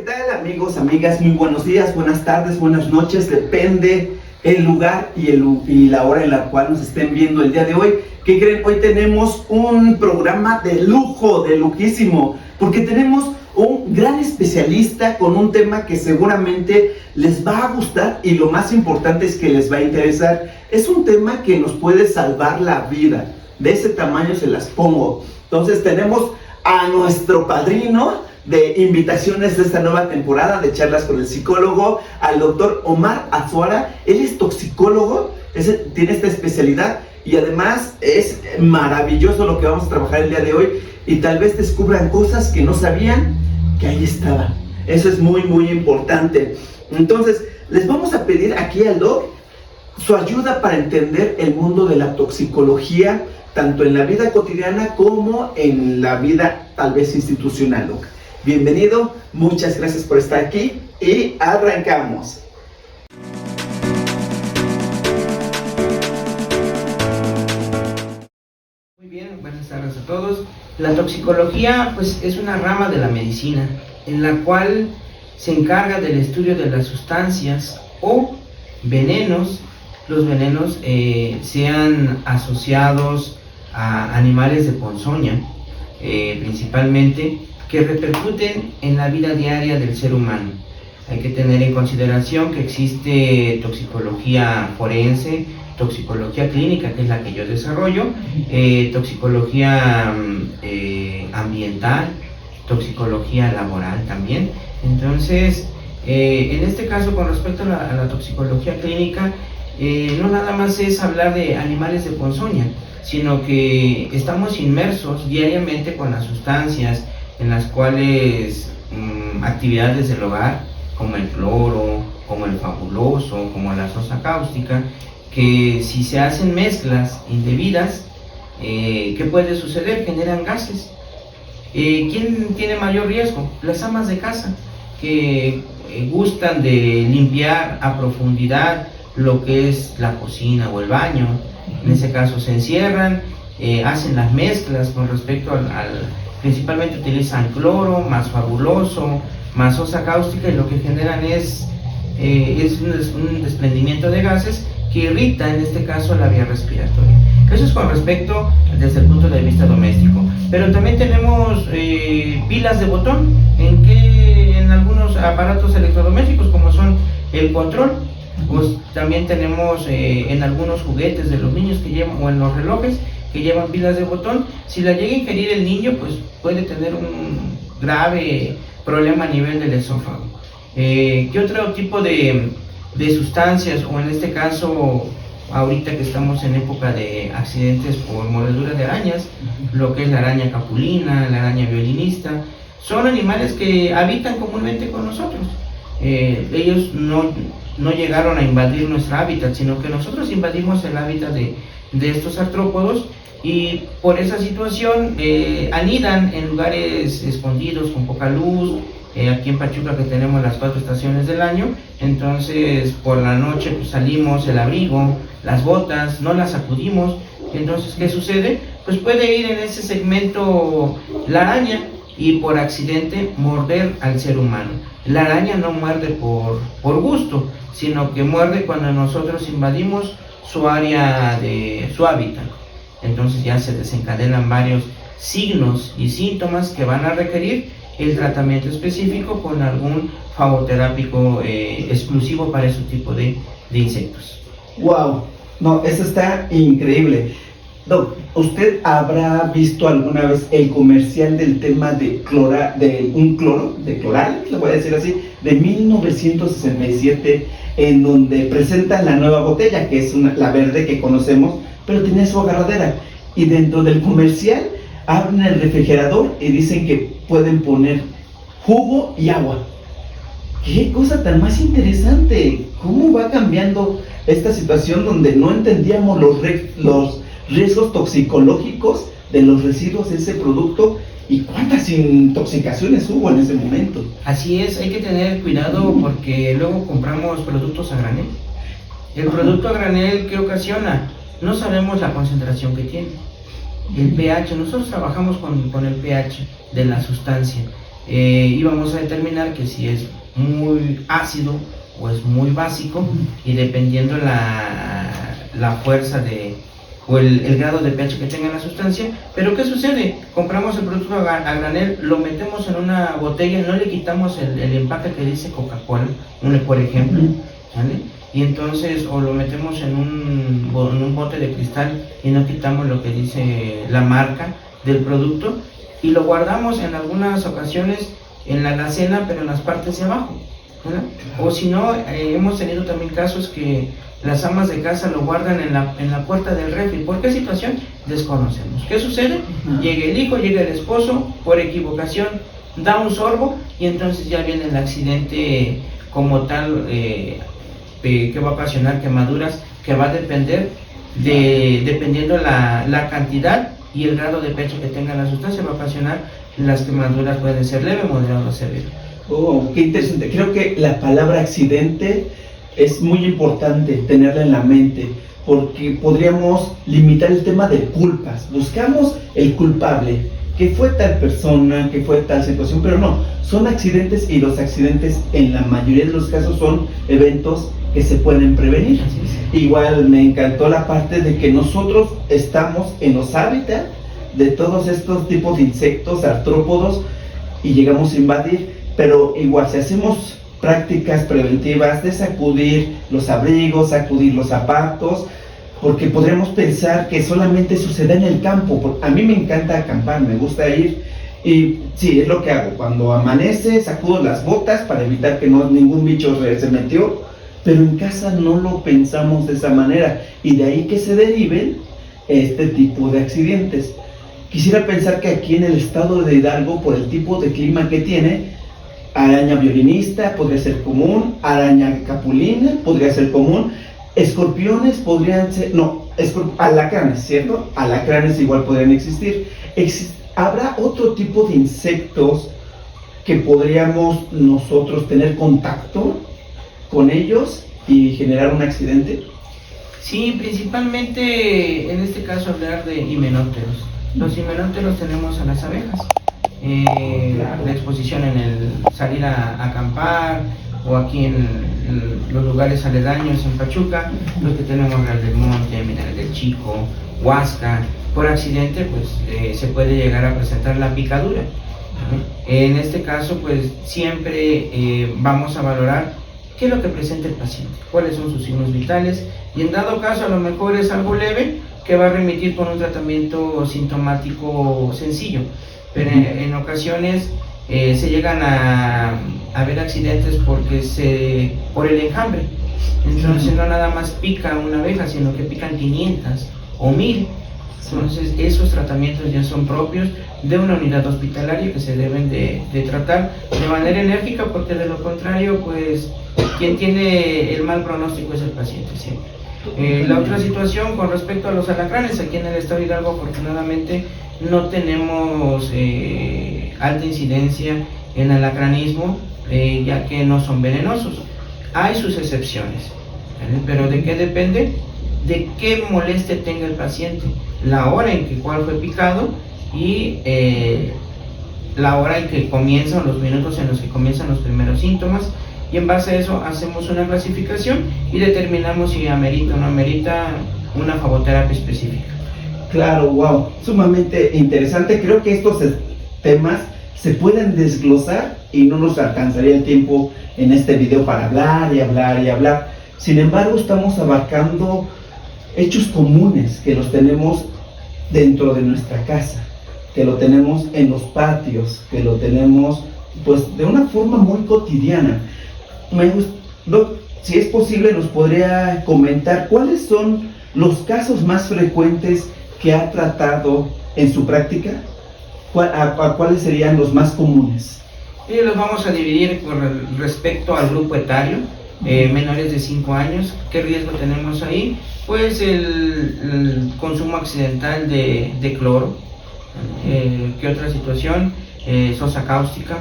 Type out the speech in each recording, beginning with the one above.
tal, amigos, amigas? Muy buenos días, buenas tardes, buenas noches, depende el lugar y la hora en la cual nos estén viendo el día de hoy. ¿Qué creen? Hoy tenemos un programa de lujo, de lujísimo, porque tenemos un gran especialista con un tema que seguramente les va a gustar y lo más importante es que les va a interesar. Es un tema que nos puede salvar la vida, de ese tamaño se las pongo. Entonces tenemos a nuestro padrino de invitaciones de esta nueva temporada de charlas con el psicólogo, al doctor Omar Azuara. Él es toxicólogo, tiene esta especialidad y además es maravilloso lo que vamos a trabajar el día de hoy y tal vez descubran cosas que no sabían que ahí estaban. Eso es muy importante. Entonces les vamos a pedir aquí al doc su ayuda para entender el mundo de la toxicología, tanto en la vida cotidiana como en la vida tal vez institucional, doc. Bienvenido, muchas gracias por estar aquí y arrancamos. Muy bien, buenas tardes a todos. La toxicología pues es una rama de la medicina en la cual se encarga del estudio de las sustancias o venenos. Los venenos sean asociados a animales de ponzoña, principalmente, que repercuten en la vida diaria del ser humano. Hay que tener en consideración que existe toxicología forense, toxicología clínica, que es la que yo desarrollo, toxicología ambiental, toxicología laboral también. Entonces, en este caso, con respecto a la toxicología clínica, no nada más es hablar de animales de ponzoña, sino que estamos inmersos diariamente con las sustancias en las cuales actividades del hogar, como el cloro, como el fabuloso, como la sosa cáustica, que si se hacen mezclas indebidas, ¿qué puede suceder? Generan gases. ¿Quién tiene mayor riesgo? Las amas de casa, que gustan de limpiar a profundidad lo que es la cocina o el baño. En ese caso se encierran, hacen las mezclas con respecto principalmente utilizan cloro, más fabuloso, más sosa cáustica, y lo que generan es un desprendimiento de gases que irrita en este caso la vía respiratoria. Eso es con respecto desde el punto de vista doméstico. Pero también tenemos pilas de botón en algunos aparatos electrodomésticos, como son el control. Pues también tenemos en algunos juguetes de los niños que llevan, o en los relojes que llevan pilas de botón. Si la llega a ingerir el niño, pues puede tener un grave problema a nivel del esófago. ¿Qué otro tipo de sustancias, o en este caso ahorita que estamos en época de accidentes por mordedura de arañas, lo que es la araña capulina, la araña violinista, son animales que habitan comúnmente con nosotros? Ellos no llegaron a invadir nuestro hábitat, sino que nosotros invadimos el hábitat de estos artrópodos, y por esa situación anidan en lugares escondidos con poca luz. Aquí en Pachuca, que tenemos las 4 estaciones del año, entonces por la noche pues salimos, el abrigo, las botas, no las sacudimos. Entonces, ¿qué sucede? Pues puede ir en ese segmento la araña y por accidente morder al ser humano. La araña no muerde por gusto, sino que muerde cuando nosotros invadimos su área de su hábitat. Entonces ya se desencadenan varios signos y síntomas que van a requerir el tratamiento específico con algún fagoterápico exclusivo para ese tipo de insectos. ¡Wow! No, eso está increíble. Doc, ¿usted habrá visto alguna vez el comercial del tema de un cloro, de cloral, le voy a decir así, de 1967, en donde presentan la nueva botella, que es la verde que conocemos, pero tiene su agarradera, y dentro del comercial abren el refrigerador y dicen que pueden poner jugo y agua? ¡Qué cosa tan más interesante! ¿Cómo va cambiando esta situación donde no entendíamos los riesgos toxicológicos de los residuos de ese producto y cuántas intoxicaciones hubo en ese momento? Así es, hay que tener cuidado porque luego compramos productos a granel. El producto a granel, ¿qué ocasiona? No sabemos la concentración que tiene. El pH, nosotros trabajamos con el pH de la sustancia. y vamos a determinar que si es muy ácido o es muy básico, y dependiendo la fuerza o el grado de pH que tenga la sustancia. Pero ¿qué sucede? Compramos el producto a granel, lo metemos en una botella, no le quitamos el empaque que dice Coca-Cola, por ejemplo, ¿vale? Y entonces, o lo metemos en un bote de cristal y no quitamos lo que dice la marca del producto, y lo guardamos en algunas ocasiones en la alacena, pero en las partes de abajo, ¿verdad? O si no, hemos tenido también casos que las amas de casa lo guardan en la puerta del refri. ¿Por qué situación? Desconocemos. ¿Qué sucede? Llega el hijo, llega el esposo, por equivocación da un sorbo, y entonces ya viene el accidente como tal, que va a ocasionar quemaduras, que va a depender dependiendo la cantidad y el grado de pH que tenga la sustancia, va a ocasionar las quemaduras. Pueden ser leve, moderado o severo. Oh, qué interesante. Creo que la palabra accidente es muy importante tenerla en la mente, porque podríamos limitar el tema de culpas. Buscamos el culpable, que fue tal persona, que fue tal situación, pero no, son accidentes, y los accidentes en la mayoría de los casos son eventos que se pueden prevenir. Igual me encantó la parte de que nosotros estamos en los hábitats de todos estos tipos de insectos, artrópodos, y llegamos a invadir, pero igual si hacemos prácticas preventivas de sacudir los abrigos, sacudir los zapatos, porque podríamos pensar que solamente sucede en el campo. A mí me encanta acampar, me gusta ir, y sí, es lo que hago. Cuando amanece, sacudo las botas para evitar que ningún bicho se metió, pero en casa no lo pensamos de esa manera, y de ahí que se deriven este tipo de accidentes. Quisiera pensar que aquí en el estado de Hidalgo, por el tipo de clima que tiene, araña violinista podría ser común, araña capulina podría ser común, escorpiones podrían ser, no, alacranes, ¿cierto? Alacranes igual podrían existir. ¿Habrá otro tipo de insectos que podríamos nosotros tener contacto con ellos y generar un accidente? Sí, principalmente en este caso hablar de himenópteros. Los himenópteros tenemos a las abejas. La exposición en el salir a acampar, o aquí en los lugares aledaños en Pachuca, los que tenemos Real del Monte, Mineral del Chico, Huasca, por accidente pues se puede llegar a presentar la picadura. En este caso pues siempre vamos a valorar qué es lo que presenta el paciente, cuáles son sus signos vitales, y en dado caso a lo mejor es algo leve que va a remitir con un tratamiento sintomático sencillo. Pero en ocasiones se llegan a ver accidentes por el enjambre. Entonces no nada más pica una abeja, sino que pican 500 o 1000. Entonces esos tratamientos ya son propios de una unidad hospitalaria, que se deben de tratar de manera enérgica, porque de lo contrario pues quien tiene el mal pronóstico es el paciente siempre. La otra situación con respecto a los alacranes, aquí en el estado de Hidalgo afortunadamente no tenemos alta incidencia en alacranismo, ya que no son venenosos. Hay sus excepciones, ¿vale? Pero ¿de qué depende? De qué molestia tenga el paciente, la hora en que cuál fue picado, y la hora en que comienzan, los minutos en los que comienzan los primeros síntomas, y en base a eso hacemos una clasificación y determinamos si amerita o no amerita una fagoterapia específica. Claro, wow, sumamente interesante. Creo que estos temas se pueden desglosar y no nos alcanzaría el tiempo en este video para hablar y hablar y hablar. Sin embargo, estamos abarcando hechos comunes que los tenemos dentro de nuestra casa, que lo tenemos en los patios, que lo tenemos pues de una forma muy cotidiana. Si es posible, nos podría comentar cuáles son los casos más frecuentes que ha tratado en su práctica. ¿Cuáles serían los más comunes? Y los vamos a dividir con respecto al grupo etario, menores de 5 años. ¿Qué riesgo tenemos ahí? Pues el consumo accidental de cloro. ¿Qué otra situación? Sosa cáustica.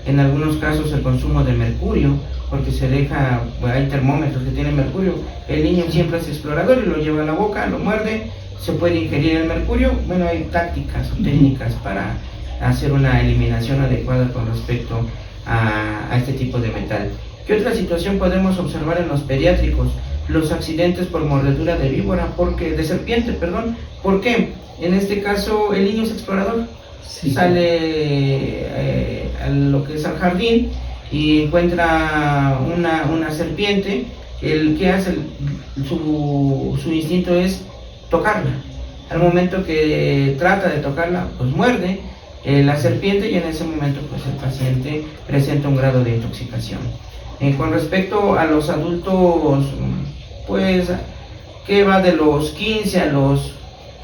En algunos casos el consumo de mercurio, porque se deja, hay termómetros que tienen mercurio. El niño siempre es explorador y lo lleva a la boca, lo muerde, se puede ingerir el mercurio. Bueno, hay tácticas o técnicas para hacer una eliminación adecuada con respecto a este tipo de metal. ¿Qué otra situación podemos observar en los pediátricos? Los accidentes por mordedura de víbora, de serpiente, perdón. ¿Por qué? En este caso el niño es explorador, sí. Sale a lo que es al jardín y encuentra una serpiente. El que hace su instinto es tocarla. Al momento que trata de tocarla, pues muerde la serpiente y en ese momento pues el paciente presenta un grado de intoxicación. Con respecto a los adultos, pues que va de los 15 a los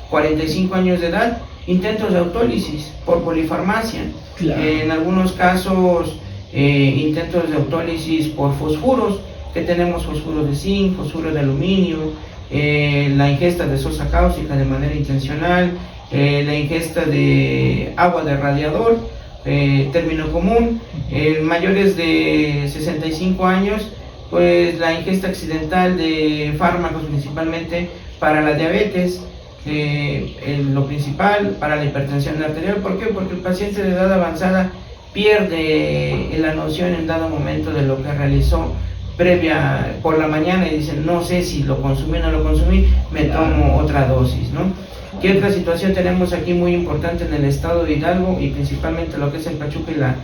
45 años de edad, intentos de autólisis por polifarmacia. Claro. En algunos casos intentos de autólisis por fosfuros, que tenemos fosfuro de zinc, fosfuro de aluminio, la ingesta de sosa cáustica de manera intencional, la ingesta de agua de radiador, término común. Mayores de 65 años, pues la ingesta accidental de fármacos principalmente para la diabetes, lo principal para la hipertensión arterial. ¿Por qué? Porque el paciente de edad avanzada pierde la noción en dado momento de lo que realizó previa por la mañana y dicen, no sé si lo consumí o no lo consumí, me tomo otra dosis, ¿no? ¿Qué otra situación tenemos aquí muy importante en el estado de Hidalgo y principalmente lo que es el Pachuca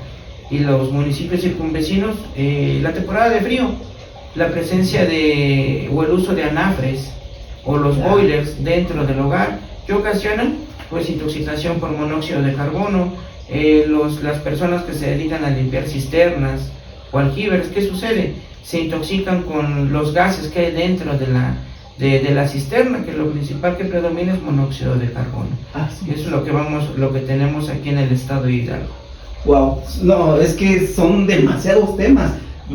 y los municipios circunvecinos? La temporada de frío, la presencia o el uso de anafres o los boilers dentro del hogar, que ocasionan pues intoxicación por monóxido de carbono. Las personas que se dedican a limpiar cisternas o aljibres, ¿qué sucede? Se intoxican con los gases que hay dentro de la cisterna, que lo principal que predomina es monóxido de carbono. Eso es lo que tenemos aquí en el estado de Hidalgo. Wow, no, es que son demasiados temas.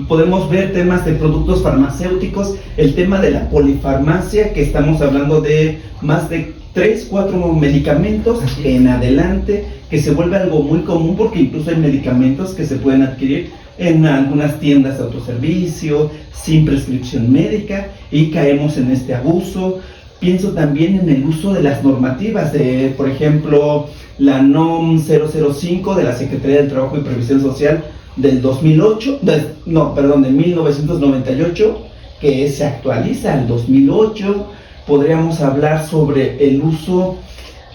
Podemos ver temas de productos farmacéuticos, el tema de la polifarmacia, que estamos hablando de más de 3-4 medicamentos en adelante, que se vuelve algo muy común porque incluso hay medicamentos que se pueden adquirir en algunas tiendas de autoservicio, sin prescripción médica, y caemos en este abuso. Pienso también en el uso de las normativas, por ejemplo, la NOM 005 de la Secretaría del Trabajo y Previsión Social del 1998, que se actualiza al 2008. Podríamos hablar sobre el uso,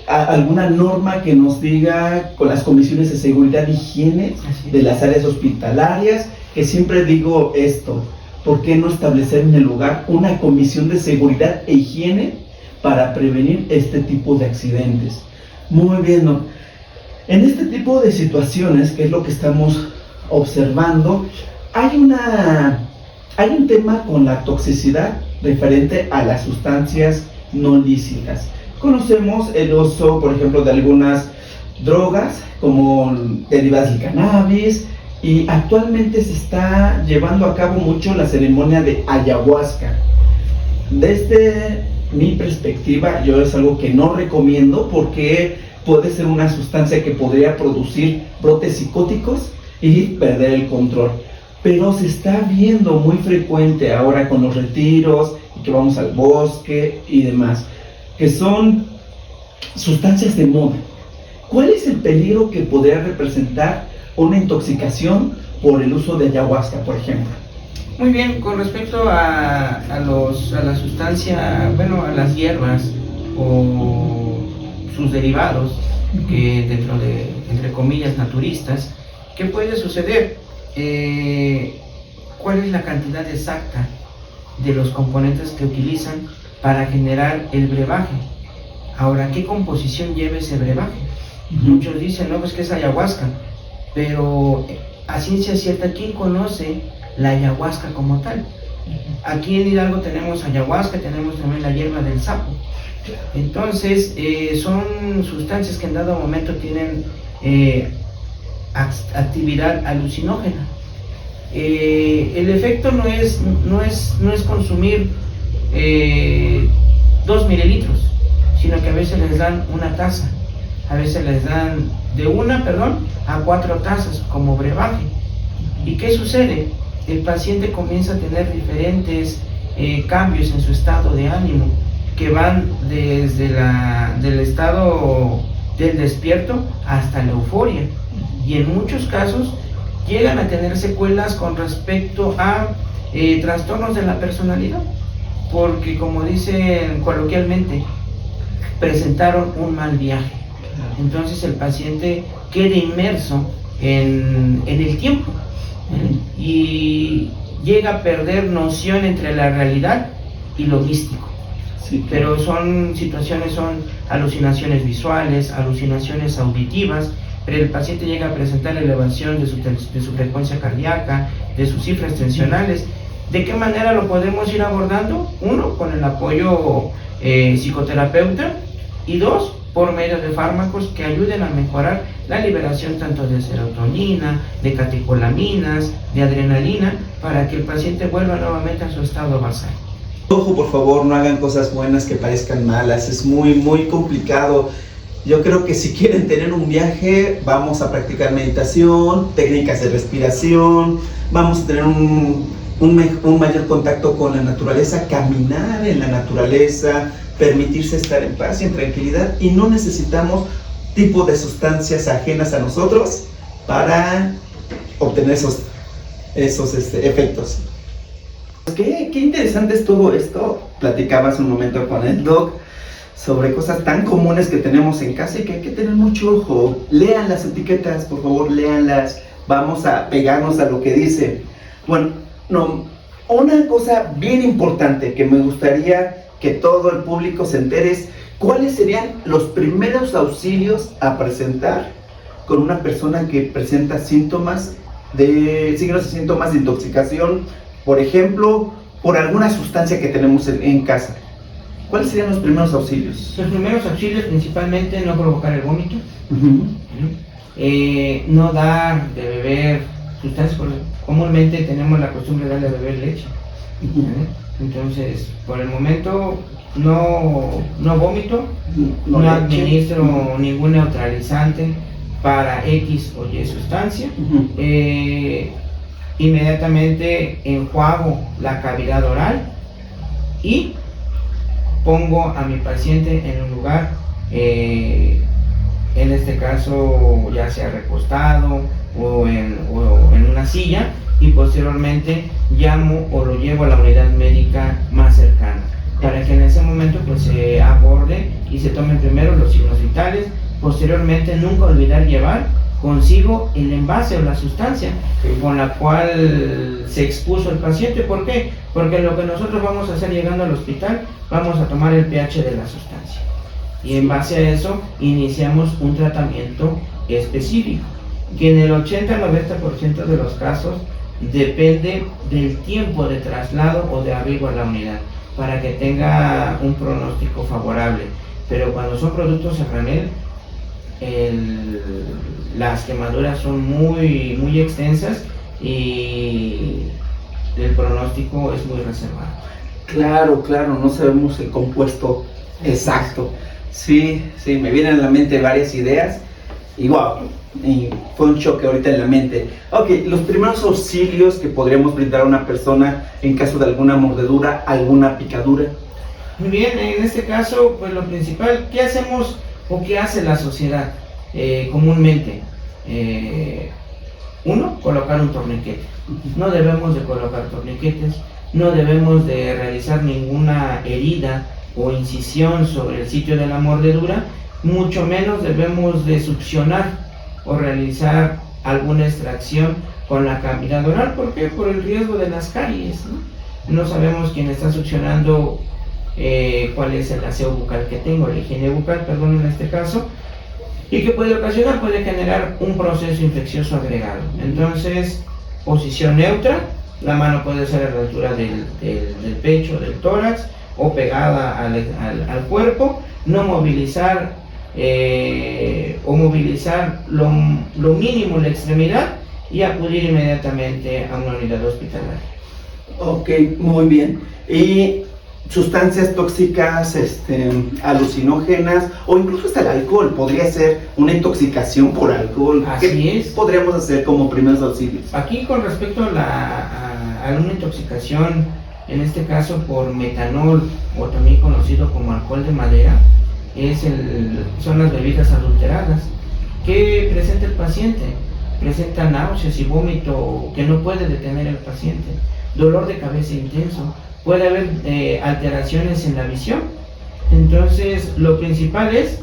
alguna norma que nos diga con las comisiones de seguridad e higiene de las áreas hospitalarias, que siempre digo esto, ¿por qué no establecer en el lugar una comisión de seguridad e higiene para prevenir este tipo de accidentes? Muy bien, ¿no? En este tipo de situaciones, que es lo que estamos observando, hay un tema con la toxicidad referente a las sustancias no lícitas. Conocemos el uso, por ejemplo, de algunas drogas como derivadas del cannabis, y actualmente se está llevando a cabo mucho la ceremonia de ayahuasca. Desde mi perspectiva, yo es algo que no recomiendo porque puede ser una sustancia que podría producir brotes psicóticos y perder el control. Pero se está viendo muy frecuente ahora con los retiros y que vamos al bosque y demás, que son sustancias de moda. ¿Cuál es el peligro que podría representar una intoxicación por el uso de ayahuasca, por ejemplo? Muy bien, con respecto a la sustancia, a las hierbas o sus derivados, que dentro de, entre comillas, naturistas, ¿qué puede suceder? ¿Cuál es la cantidad exacta de los componentes que utilizan para generar el brebaje? Ahora, ¿qué composición lleva ese brebaje? Muchos dicen, no, pues que es ayahuasca, pero a ciencia cierta, ¿quién conoce la ayahuasca como tal? Aquí en Hidalgo tenemos ayahuasca, tenemos también la hierba del sapo. Entonces, son sustancias que en dado momento tienen actividad alucinógena. El efecto no es consumir 2 mililitros, sino que a veces les dan una taza, a veces les dan de 1 a 4 tazas como brebaje. ¿Y qué sucede? El paciente comienza a tener diferentes cambios en su estado de ánimo, que van desde del estado del despierto hasta la euforia, y en muchos casos llegan a tener secuelas con respecto a trastornos de la personalidad, porque como dicen coloquialmente, presentaron un mal viaje. Entonces el paciente queda inmerso en el tiempo, y llega a perder noción entre la realidad y lo místico. Sí, pero son alucinaciones visuales, alucinaciones auditivas, pero el paciente llega a presentar elevación de su frecuencia cardíaca, de sus cifras tensionales. ¿De qué manera lo podemos ir abordando? Uno, con el apoyo psicoterapeuta, y dos, por medio de fármacos que ayuden a mejorar la liberación tanto de serotonina, de catecolaminas, de adrenalina, para que el paciente vuelva nuevamente a su estado basal. Ojo, por favor, no hagan cosas buenas que parezcan malas, es muy complicado. Yo creo que si quieren tener un viaje, vamos a practicar meditación, técnicas de respiración, vamos a tener un mayor contacto con la naturaleza, caminar en la naturaleza, permitirse estar en paz y en tranquilidad, y no necesitamos tipo de sustancias ajenas a nosotros para obtener esos efectos. Qué interesante es todo esto. Platicaba hace un momento con el doc sobre cosas tan comunes que tenemos en casa y que hay que tener mucho ojo. Lean las etiquetas, por favor, léanlas. Vamos a pegarnos a lo que dice. Bueno, una cosa bien importante que me gustaría que todo el público se entere es cuáles serían los primeros auxilios a presentar con una persona que presenta signos y síntomas de intoxicación, por ejemplo, por alguna sustancia que tenemos en casa. ¿Cuáles serían los primeros auxilios? Los primeros auxilios, principalmente, no provocar el vómito, no dar de beber sustancias, porque comúnmente tenemos la costumbre de darle a beber leche. Entonces, por el momento, no vómito, no administro ningún neutralizante para X o Y sustancia. Inmediatamente enjuago la cavidad oral y pongo a mi paciente en un lugar, en este caso ya sea recostado o en una silla, y posteriormente llamo o lo llevo a la unidad médica más cercana, para que en ese momento pues se aborde y se tomen primero los signos vitales. Posteriormente, nunca olvidar llevar consigo el envase o la sustancia con la cual se expuso el paciente. ¿Por qué? Porque lo que nosotros vamos a hacer llegando al hospital, vamos a tomar el pH de la sustancia, y en base a eso iniciamos un tratamiento específico, que en el 80-90% de los casos depende del tiempo de traslado o de arribo a la unidad, para que tenga un pronóstico favorable. Pero cuando son productos a granel, las quemaduras son muy extensas y el pronóstico es muy reservado. Claro, no sabemos el compuesto exacto. Sí, me vienen a la mente varias ideas y wow, y fue un choque ahorita en la mente. Ok, los primeros auxilios que podríamos brindar a una persona en caso de alguna mordedura, alguna picadura. Muy bien, en este caso, pues lo principal, ¿qué hacemos o qué hace la sociedad comúnmente? Uno, colocar un torniquete. No debemos de colocar torniquetes, no debemos de realizar ninguna herida o incisión sobre el sitio de la mordedura, mucho menos debemos de succionar o realizar alguna extracción con la cavidad oral. ¿Por qué? Por el riesgo de las caries, no sabemos quién está succionando, cuál es el aseo bucal que tengo, la higiene bucal, perdón, en este caso, y que puede ocasionar, puede generar un proceso infeccioso agregado. Entonces, posición neutra, la mano puede ser a la altura del pecho, del tórax, o pegada al cuerpo, no movilizar o movilizar lo mínimo la extremidad, y acudir inmediatamente a una unidad hospitalaria. Ok, muy bien. Y sustancias tóxicas, alucinógenas, o incluso hasta el alcohol, podría ser una intoxicación por alcohol. Así es. Podríamos hacer como primeros auxilios? Aquí, con respecto a una intoxicación, en este caso por metanol, o también conocido como alcohol de madera, son las bebidas adulteradas. ¿Qué presenta el paciente? Presenta náuseas y vómito que no puede detener el paciente, dolor de cabeza intenso, puede haber alteraciones en la visión. Entonces, lo principal es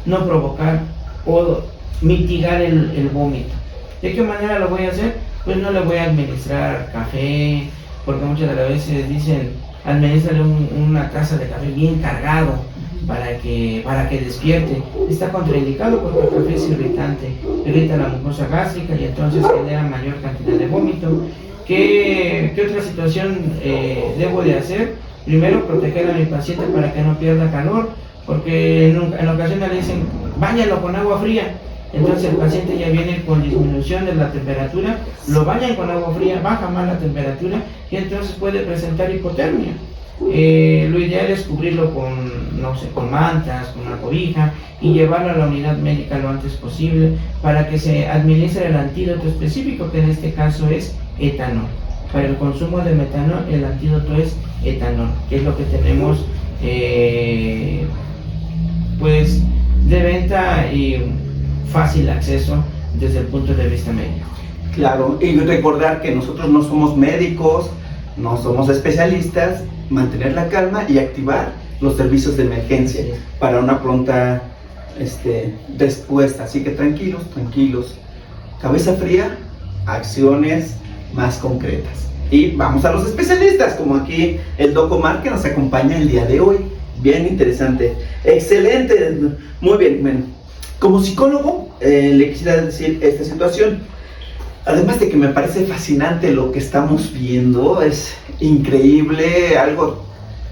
no provocar o mitigar el vómito. ¿De qué manera lo voy a hacer? Pues no le voy a administrar café, porque muchas de las veces dicen, administrarle una taza de café bien cargado para que despierte. Está contraindicado porque el café es irritante, irrita la mucosa gástrica y entonces genera mayor cantidad de vómito. ¿Qué otra situación debo de hacer? Primero, proteger a mi paciente para que no pierda calor, porque en ocasiones le dicen, báñalo con agua fría. Entonces el paciente ya viene con disminución de la temperatura, lo bañan con agua fría, baja más la temperatura y entonces puede presentar hipotermia. Lo ideal es cubrirlo con mantas, con una cobija y llevarlo a la unidad médica lo antes posible para que se administre el antídoto específico, que en este caso es etanol. Para el consumo de metanol, el antídoto es etanol, que es lo que tenemos pues de venta y fácil acceso desde el punto de vista médico. Claro, y recordar que nosotros no somos médicos, no somos especialistas, mantener la calma y activar los servicios de emergencia para una pronta respuesta. Así que tranquilos, cabeza fría, acciones más concretas. Y vamos a los especialistas, como aquí el Doc Omar, que nos acompaña el día de hoy. Bien interesante, excelente, muy bien. Bueno, como psicólogo le quisiera decir esta situación, además de que me parece fascinante lo que estamos viendo, es increíble,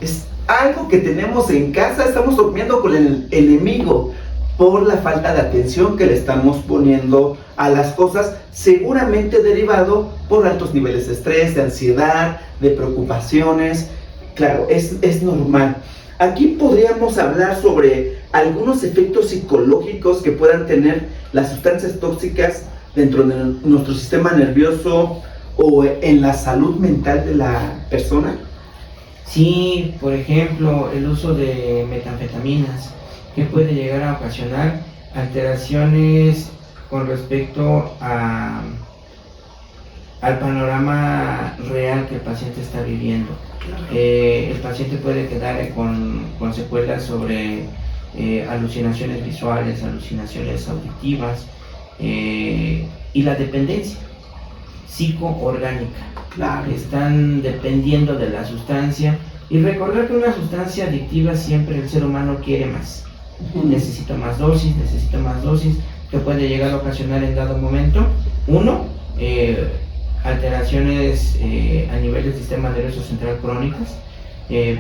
es algo que tenemos en casa, estamos durmiendo con el enemigo por la falta de atención que le estamos poniendo a las cosas, seguramente derivado por altos niveles de estrés, de ansiedad, de preocupaciones. Claro, es normal. Aquí podríamos hablar sobre algunos efectos psicológicos que puedan tener las sustancias tóxicas dentro de nuestro sistema nervioso o en la salud mental de la persona. Sí, por ejemplo, el uso de metanfetaminas, que puede llegar a ocasionar alteraciones con respecto al panorama real que el paciente está viviendo. El paciente puede quedar con secuelas sobre alucinaciones visuales, alucinaciones auditivas y la dependencia psicoorgánica. Claro. Están dependiendo de la sustancia, y recordar que una sustancia adictiva siempre el ser humano quiere más. Necesito más dosis, que puede llegar a ocasionar en dado momento, alteraciones a nivel del sistema nervioso central crónicas,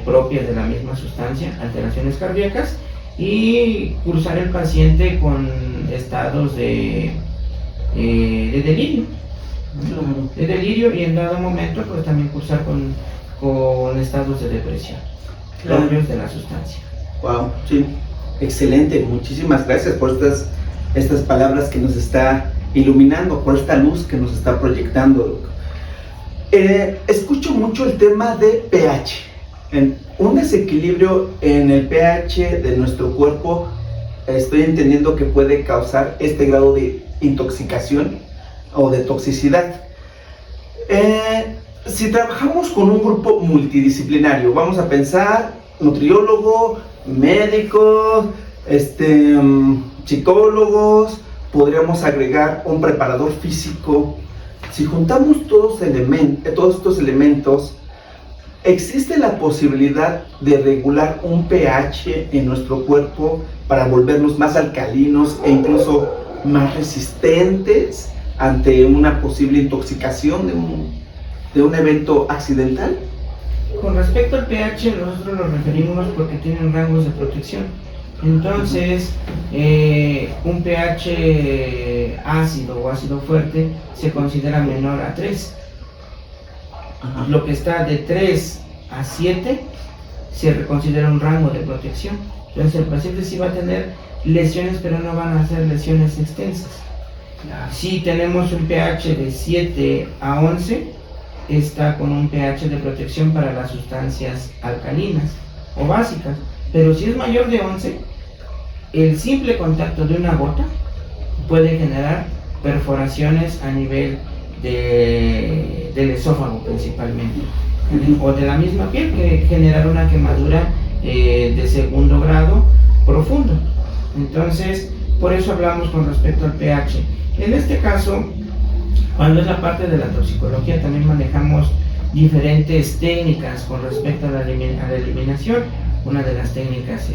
propias de la misma sustancia, alteraciones cardíacas, y cursar el paciente con estados de delirio. Claro. De delirio, y en dado momento pues también cursar con estados de depresión, Claro. propios de la sustancia. Wow, sí, excelente, muchísimas gracias por estas palabras que nos está iluminando, por esta luz que nos está proyectando. Escucho mucho el tema de pH. Un desequilibrio en el pH de nuestro cuerpo, estoy entendiendo que puede causar este grado de intoxicación o de toxicidad. Si trabajamos con un grupo multidisciplinario, vamos a pensar nutriólogo, médicos, psicólogos, podríamos agregar un preparador físico. Si juntamos todos estos elementos, ¿existe la posibilidad de regular un pH en nuestro cuerpo para volvernos más alcalinos e incluso más resistentes ante una posible intoxicación de un evento accidental? Con respecto al pH, nosotros lo referimos porque tienen rangos de protección. Entonces, un pH ácido o ácido fuerte se considera menor a 3. Ajá. Lo que está de 3 a 7 se considera un rango de protección. Entonces el paciente sí va a tener lesiones, pero no van a ser lesiones extensas. Si tenemos un pH de 7 a 11, está con un pH de protección para las sustancias alcalinas o básicas. pero si es mayor de 11, el simple contacto de una gota puede generar perforaciones a nivel del esófago principalmente, o de la misma piel, que generar una quemadura de segundo grado profundo. Entonces, por eso hablamos con respecto al pH. En este caso, cuando es la parte de la toxicología, también manejamos diferentes técnicas con respecto a la eliminación. Una de las técnicas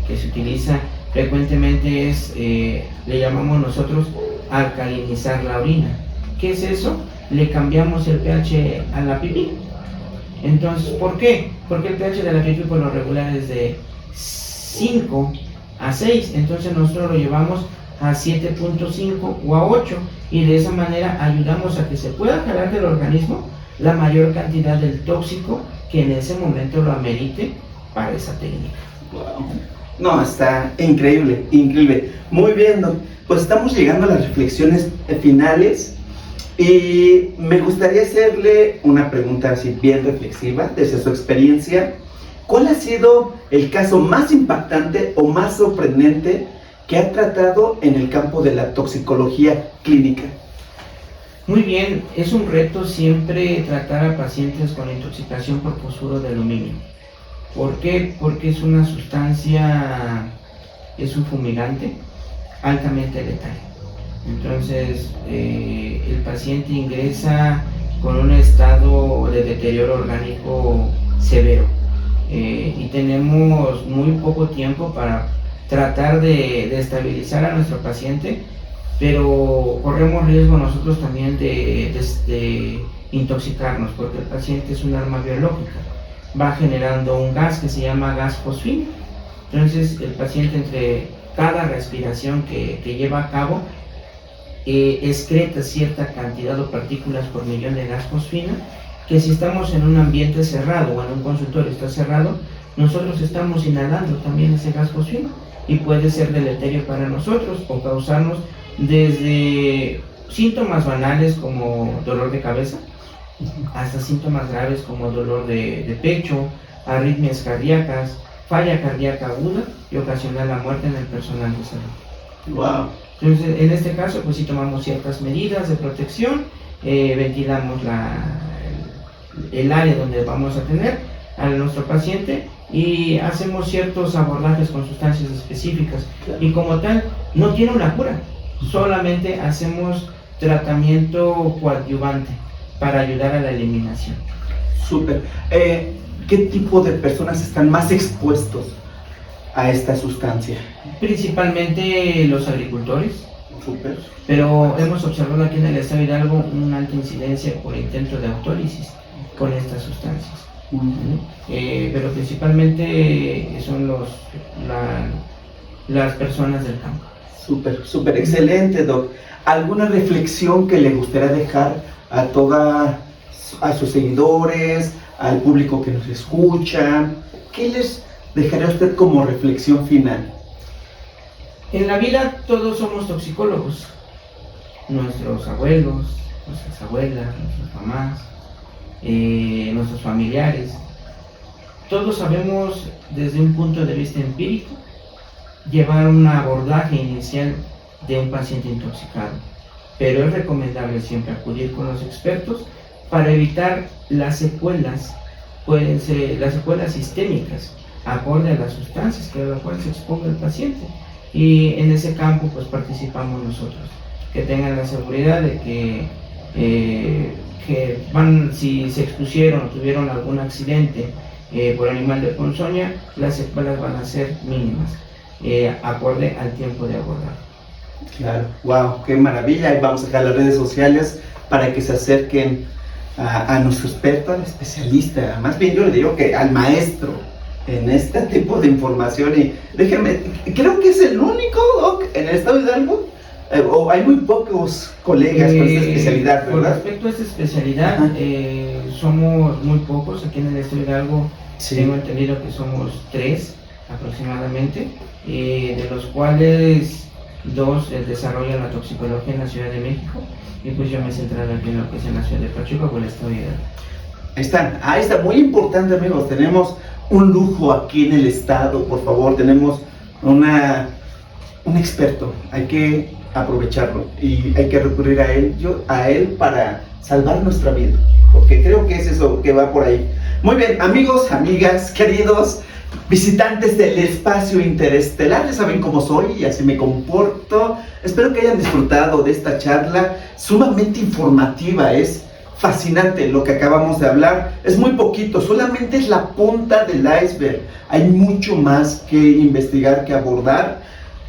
que se utiliza frecuentemente es, le llamamos nosotros alcalinizar la orina. ¿Qué es eso? Le cambiamos el pH a la pipí. Entonces, ¿por qué? Porque el pH de la pipí por lo regular es de 5 a 6, entonces nosotros lo llevamos a 7.5 o a 8, y de esa manera ayudamos a que se pueda jalar del organismo la mayor cantidad del tóxico que en ese momento lo amerite para esa técnica. Wow. No, está increíble, increíble. Muy bien, Doc. Pues estamos llegando a las reflexiones finales y me gustaría hacerle una pregunta así bien reflexiva desde su experiencia. ¿Cuál ha sido el caso más impactante o más sorprendente que ha tratado en el campo de la toxicología clínica? Muy bien, es un reto siempre tratar a pacientes con intoxicación por fosfuro de aluminio. ¿Por qué? Porque es una sustancia, es un fumigante altamente letal. Entonces, el paciente ingresa con un estado de deterioro orgánico severo. Y tenemos muy poco tiempo para tratar de estabilizar a nuestro paciente, pero corremos riesgo nosotros también de intoxicarnos, porque el paciente es un arma biológica, va generando un gas que se llama gas fosfino. Entonces el paciente, entre cada respiración que lleva a cabo, excreta cierta cantidad o partículas por millón de gas fosfino, que si estamos en un ambiente cerrado o en un consultorio está cerrado, nosotros estamos inhalando también ese gas fosfino y puede ser deleterio para nosotros o causarnos desde síntomas banales como dolor de cabeza hasta síntomas graves como dolor de pecho, arritmias cardíacas, falla cardíaca aguda y ocasionar la muerte en el personal de salud. Wow. Entonces, en este caso, pues sí tomamos ciertas medidas de protección, ventilamos el área donde vamos a tener a nuestro paciente y hacemos ciertos abordajes con sustancias específicas, y como tal no tiene una cura, solamente hacemos tratamiento coadyuvante para ayudar a la eliminación. Súper. ¿Qué tipo de personas están más expuestos a esta sustancia? Principalmente los agricultores. Súper. Pero hemos observado aquí en el estado de Hidalgo una alta incidencia por intento de autólisis con estas sustancias. Pero principalmente son las personas del campo. Súper, súper excelente, Doc. ¿Alguna reflexión que le gustaría dejar a sus seguidores, al público que nos escucha? ¿Qué les dejaría usted como reflexión final? En la vida todos somos toxicólogos. Nuestros abuelos, nuestras abuelas, nuestras mamás, nuestros familiares. Todos sabemos desde un punto de vista empírico llevar un abordaje inicial de un paciente intoxicado, pero es recomendable siempre acudir con los expertos para evitar las secuelas. Pueden ser las secuelas sistémicas acorde a las sustancias que a las cuales se exponga el paciente, y en ese campo pues participamos nosotros. Que tengan la seguridad de que si se expusieron o tuvieron algún accidente por animal de ponzoña, las secuelas van a ser mínimas, acorde al tiempo de abordar. Claro, wow, qué maravilla. Y vamos a dejar las redes sociales para que se acerquen a nuestro experto, al especialista, más bien yo le digo que al maestro en este tipo de información. Y déjenme, creo que es el único, Doc, en el estado de Hidalgo, o hay muy pocos colegas con esta especialidad, ¿verdad? Con respecto a esta especialidad, somos muy pocos aquí en el estado de Hidalgo. Sí. Tengo entendido que somos 3 aproximadamente, de los cuales 2 desarrollan la toxicología en la Ciudad de México, y pues yo me he centrado aquí en lo que es en la Ciudad de Pachuca o el estado de Hidalgo. Ahí está, muy importante, amigos. Tenemos un lujo aquí en el estado, por favor, tenemos un experto, hay que aprovecharlo y hay que recurrir a él para salvar nuestra vida, porque creo que es eso que va por ahí. Muy bien, amigos, amigas, queridos visitantes del espacio interestelar, ya saben cómo soy y así me comporto. Espero que hayan disfrutado de esta charla sumamente informativa. Es fascinante lo que acabamos de hablar. Es muy poquito, solamente es la punta del iceberg. Hay mucho más que investigar, que abordar.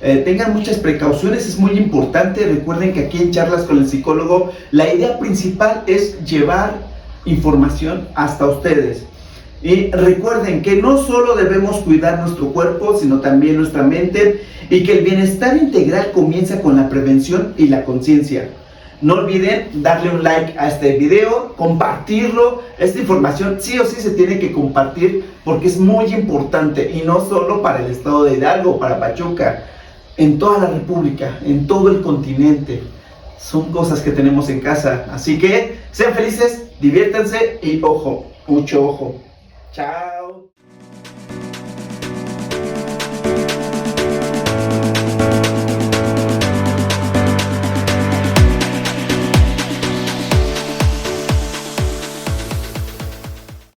Tengan muchas precauciones, es muy importante. Recuerden que aquí en Charlas con el Psicólogo la idea principal es llevar información hasta ustedes. Y recuerden que no solo debemos cuidar nuestro cuerpo, sino también nuestra mente, y que el bienestar integral comienza con la prevención y la conciencia. No olviden darle un like a este video, compartirlo. Esta información sí o sí se tiene que compartir porque es muy importante, y no solo para el estado de Hidalgo, para Pachuca, en toda la república, en todo el continente. Son cosas que tenemos en casa, así que sean felices, diviértanse y ojo, mucho ojo. Chao.